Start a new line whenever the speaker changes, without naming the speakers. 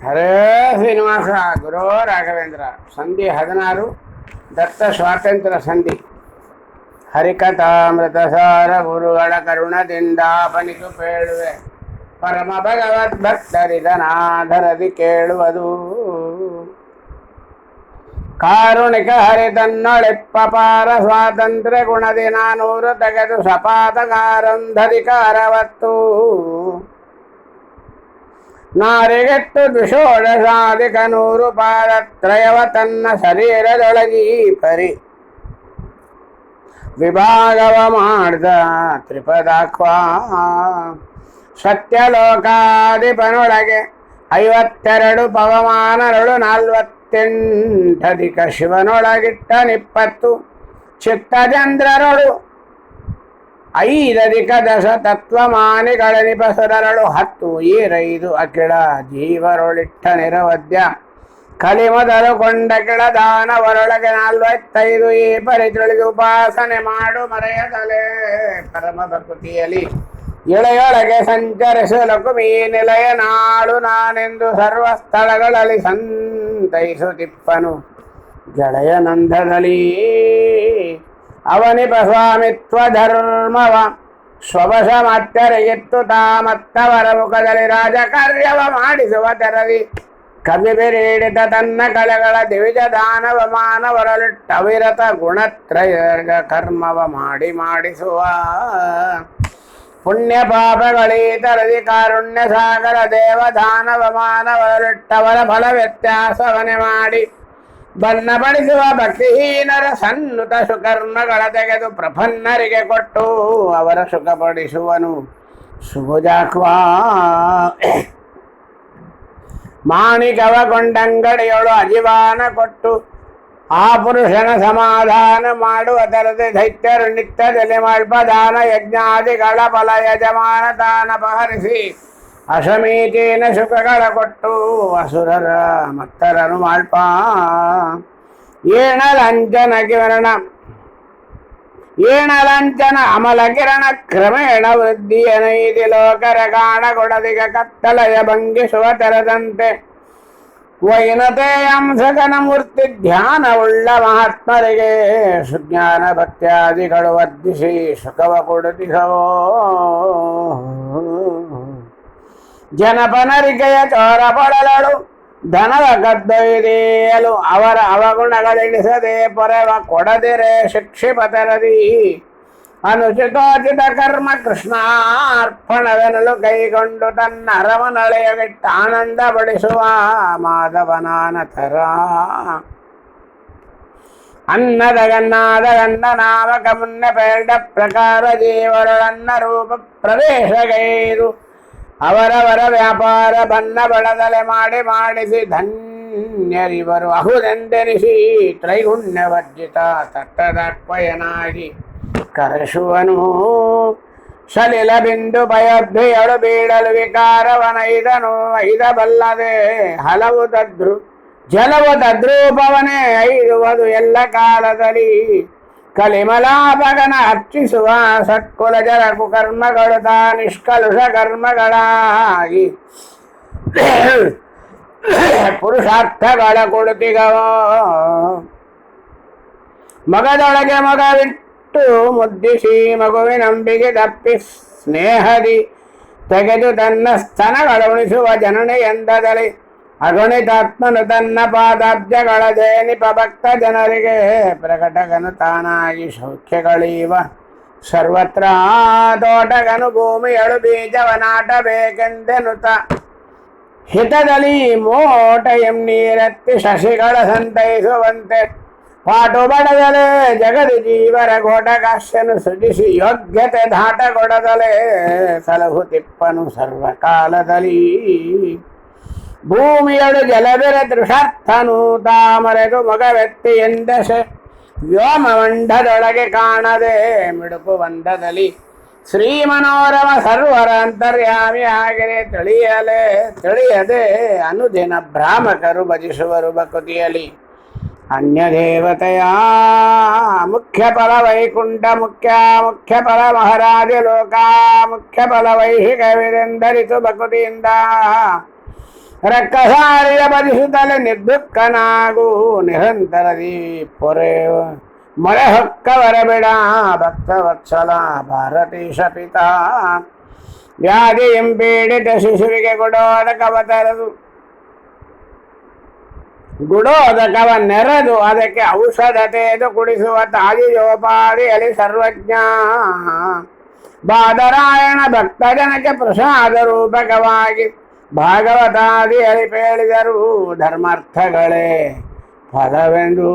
ಹರೇ ಶ್ರೀನಿವಾಸ ಗುರೋ ರಾಘವೇಂದ್ರ. ಸಂಧಿ 16 ದತ್ತ ಸ್ವಾತಂತ್ರ್ಯ ಸಂಧಿ. ಹರಿಕಥಾಮೃತ ಸಾರ ಗುರುಗಳ ಕರುಣದಿಂದಾಪನಿತು ಪೇಳುವೆ, ಪರಮ ಭಗವದ್ಭಕ್ತರಿದನಾಧರದಿ ಕೇಳುವುದು. ಕಾರುಣಿಕ ಹರಿ ತನ್ನೊಳಿಪ್ಪ ಪಾರ ಸ್ವಾತಂತ್ರ್ಯ ಗುಣದಿ 400 ತೆಗೆದು ಸಪಾತಗಾರಂಧಧಿಕಾರವತ್ತು. ನಾರಿಗೆಟ್ಟು ದ್ವಿಷೋಡಶಾಧಿಕ 100 ಪಾದತ್ರಯವ ತನ್ನ ಶರೀರದೊಳಗಿ ಪರಿ ವಿಭಾಗವ ಮಾಡ್ದ ತ್ರಿಪದಾಕ್ವಾ. ಸತ್ಯಲೋಕಾಧಿಪನೊಳಗೆ 52 ಪವಮಾನರಳು 48 ಶಿವನೊಳಗಿಟ್ಟ 20 ಚಿತ್ತಚಂದ್ರರಳು 5 ದಶ ತತ್ವಮಾನಿಗಳ ನಿಪಸುರರಳು 10 ಈರೈದು ಅಖಿಳ ಜೀವರೊಳಿಟ್ಟ ನಿರವಧ್ಯ ಕಲಿ ಮೊದಲು ಕೊಂಡ ಕೆಳ ದಾನವರೊಳಗೆ 45 ಈ ಪರಿ ತಿಳಿದು ಉಪಾಸನೆ ಮಾಡು ಮರೆಯದಲೆ ಪರಮ ಭಕುತಿಯಲ್ಲಿ ಎಳೆಯೊಳಗೆ ಸಂಚರಿಸಲಕು ಮೀ ನಿಲಯ ನಾಳು ನಾನೆಂದು ಸರ್ವ ಸ್ಥಳಗಳಲ್ಲಿ ಸಂತೈಸುತ್ತಿಪ್ಪನು ಗೆಳೆಯ ನಂದದಲ್ಲಿ. ಅವನಿಪ ಸ್ವಾಮಿತ್ವ ಧರ್ಮವ ಸ್ವವಶ ಮತ್ತರಿಗಿತ್ತು ತಾಮತ್ತವರ ಮುಖದಲ್ಲಿ ರಾಜಕಾರ್ಯವ ಮಾಡಿಸುವ ತೆರದಿ ಕವಿ ಬಿರೀಡಿತ ತನ್ನ ಕಲೆಗಳ ದಿವಿಜ ದಾನವ ಮಾನವರಲಿಟ್ಟ ಅವಿರತ ಗುಣತ್ರಯ ಕರ್ಮವ ಮಾಡಿಸುವ. ಪುಣ್ಯ ಪಾಪಗಳೀತರದಿ ಕಾರುಣ್ಯ ಸಾಗರ ದೇವ ದಾನವ ಮಾನವರಲಿಟ್ಟವರ ಫಲ ವ್ಯತ್ಯಾಸವನೆ ಮಾಡಿ ಬನ್ನಪಡಿಸುವ ಭಕ್ತಿಹೀನರ ಸನ್ನುತ ಸುಕರ್ಮಗಳ ತೆಗೆದು ಪ್ರಪನ್ನರಿಗೆ ಕೊಟ್ಟು ಅವರ ಸುಖಪಡಿಸುವನು ಸುಭುಜಾಕ್ವಾ. ಮಾಣಿಕವ ಕೊಂಡಂಗಡಿಯೊಳು ಅಜಿವಾನ ಕೊಟ್ಟು ಆ ಪುರುಷನ ಸಮಾಧಾನ ಮಾಡುವ ತರದೆ ದೈತ್ಯರು ನಿತ್ಯದಲ್ಲಿ ಮಲ್ಪದಾನ ಯಜ್ಞಾದಿಗಳ ಫಲ ಯಜಮಾನ ತಾನಪಹರಿಸಿ ಅಸಮೀಚೀನ ಸುಖಗಳ ಕೊಟ್ಟು ಅಸುರರ ಮತ್ತರನು ಮಾಳ್ಪ. ಏಣಲಂಚನ ಅಮಲ ಕಿರಣ ಕ್ರಮೇಣ ವೃದ್ಧಿಯ ನೈತಿ ಲೋಕರ ಕಾಣ ಕೊಡದಿಗ ಕತ್ತಲಯ ಭಂಗಿಸುವ ತೆರದಂತೆ ವೈನತೆ ಅಂಶಕನ ಮೂರ್ತಿ ಧ್ಯಾನವುಳ್ಳ ಮಹಾತ್ಮರಿಗೆ ಸುಜ್ಞಾನ ಭಕ್ತ್ಯಾದಿಗಳು ವರ್ಧಿಸಿ ಸುಖವ ಕೊಡುತ್ತಿಸವೋ. ಜನಪನರಿಕೆಯ ಚೋರ ಪಡಲಳು ಧನವ ಕದ್ದೊಯ್ದೇಯಲು ಅವರ ಅವಗುಣಗಳೆಣಿಸದೆ ಪೊರೆವ ಕೊಡದಿರೆ ಶಿಕ್ಷಿಪತರದಿ ಅನುಚಿತೋಚಿತ ಕರ್ಮ ಕೃಷ್ಣಾರ್ಪಣವೆನಲು ಕೈಗೊಂಡು ತನ್ನ ಅರಮನಳೆಯಗಿಟ್ಟ ಆನಂದ ಪಡಿಸುವ ಮಾಧವನಾನತರ. ಅನ್ನದ ನಾಮಕ ಮುನ್ನ ಪೇಡ ಪ್ರಕಾರ ಜೀವರಳನ್ನ ರೂಪ ಪ್ರವೇಶಗೈದು ಅವರವರ ವ್ಯಾಪಾರ ಬನ್ನ ಬಳದಲೆ ಮಾಡಿಸಿ ಧನ್ಯರಿವರು ಅಹುದೆಂದೆನಿಸಿ ತ್ರೈಗುಣ್ಯವರ್ಜಿತ ತಟ್ಟದಕ್ವಯನಾಗಿ ಕರೆಸುವನು. ಸಲಿಲ ಬಿಂದು ಭಯಭ್ಯೆಯಳು ಬೀಳಲು ವಿಕಾರವನೈದನು ಐದಬಲ್ಲದೆ ಜಲವು ತದ್ರೂಪವನೇ ಐದುವುದು ಎಲ್ಲ ಕಾಲದಲ್ಲಿ. ಕಲಿಮಲಾಪಗನ ಅರ್ಚಿಸುವ ಸತ್ಕುಲ ಜರ ಕುಕರ್ಮಗಳು ತಾ ನಿಷ್ಕಲುಷ ಕರ್ಮಗಳಾಗಿ ಪುರುಷಾರ್ಥಗಳ ಕೊಡುತ್ತಿಗವ. ಮಗದೊಳಗೆ ಮಗವಿಟ್ಟು ಮುದ್ದಿಸಿ ಮಗುವಿನಂಬಿಗೆ ತಪ್ಪಿ ಸ್ನೇಹದಿ ತೆಗೆದು ತನ್ನ ಸ್ತನಗಳ ಉಣಿಸುವ ಜನನಿ ಎಂದದಲ್ಲಿ ಅಗಣಿತಾತ್ಮನು ತನ್ನ ಪಾದಾಬ್ಜಗಳ ಜಯನಿಪ ಭಕ್ತ ಜನರಿಗೆ ಪ್ರಕಟಗನು ತಾನಾಗಿ ಸೌಖ್ಯಗಳೀವ ಸರ್ವತ್ರ ತೋಟಗನು ಭೂಮಿಯಳು ಬೀಜವ ನಾಟಬೇಕೆಂದೆನುತ ಹಿತದಲ್ಲಿ ಮೋಟ ನೀರೆತ್ತಿ ಶಶಿಗಳ ಸಂತೈಸುವಂತೆ ಪಾಟು ಬಡದಲೆ ಜಗದಿ ಜೀವರ ಘೋಟಕಾಶ್ಯನು ಸೃಜಿಸಿ ಯೋಗ್ಯತೆ ಧಾಟ ಕೊಡದಲೆ ಸಲಹು ತಿಪ್ಪನು ಸರ್ವಕಾಲದಲ್ಲಿ. ಭೂಮಿಯಳು ಜಲಬೆರೆ ದೃಷಾರ್ಥನು ತಾಮರೆದು ಮಗವೆತ್ತಿ ಎಂದಸೆ ವ್ಯೋಮಮಂಡದೊಳಗೆ ಕಾಣದೆ ಮಿಡುಕು ಬಂಧದಲ್ಲಿ ಶ್ರೀಮನೋರಮ ಸರ್ವರ ಅಂತರ್ಯಾಮಿ ಆಗಿರೆ ತಿಳಿಯದೆ ಅನುದಿನ ಭ್ರಾಮಕರು ಭಜಿಸುವರು ಭಕುತಿಯಲ್ಲಿ. ಅನ್ಯ ದೇವತೆಯ ಮುಖ್ಯ ಫಲ ವೈಕುಂಠ ಮುಖ್ಯ ಫಲ ಮಹಾರಾಜ ಲೋಕ ಮುಖ್ಯ ಫಲ ವೈಹಿಕವಿದೆಂದರಿತು ಭಕುತಿಯಿಂದ ರಕ್ಕಸಾರಿಯ ಬದಿಸುತ್ತಲೇ ನಿರ್ದುಃಖನಾಗು ನಿರಂತರದಿ ಪೊರೆ ಮೊರೆ ಹೊಕ್ಕವರ ಬಿಡ ಭಕ್ತವತ್ಸಲ ಭಾರತೀಶ ಪಿತಾ ವ್ಯಾಧಿ ಎಂಬೀಡಿತ ಶಿಶುವಿಗೆ ಗುಡೋದಕವ ನೆರೆದು ಅದಕ್ಕೆ ಔಷಧ ತೇದು ಕುಡಿಸುವ ತಾಜಿಯೋಪಾದಿಯಲ್ಲಿ ಸರ್ವಜ್ಞ ಬಾದರಾಯಣ ಭಕ್ತ ಜನಕ್ಕೆ ಪ್ರಸಾದ ರೂಪಕವಾಗಿ ಭಾಗವತಾದಿಯಲ್ಲಿ ಹೇಳಿದರು ಧರ್ಮಾರ್ಥಗಳೇ ಫಲವೆಂದು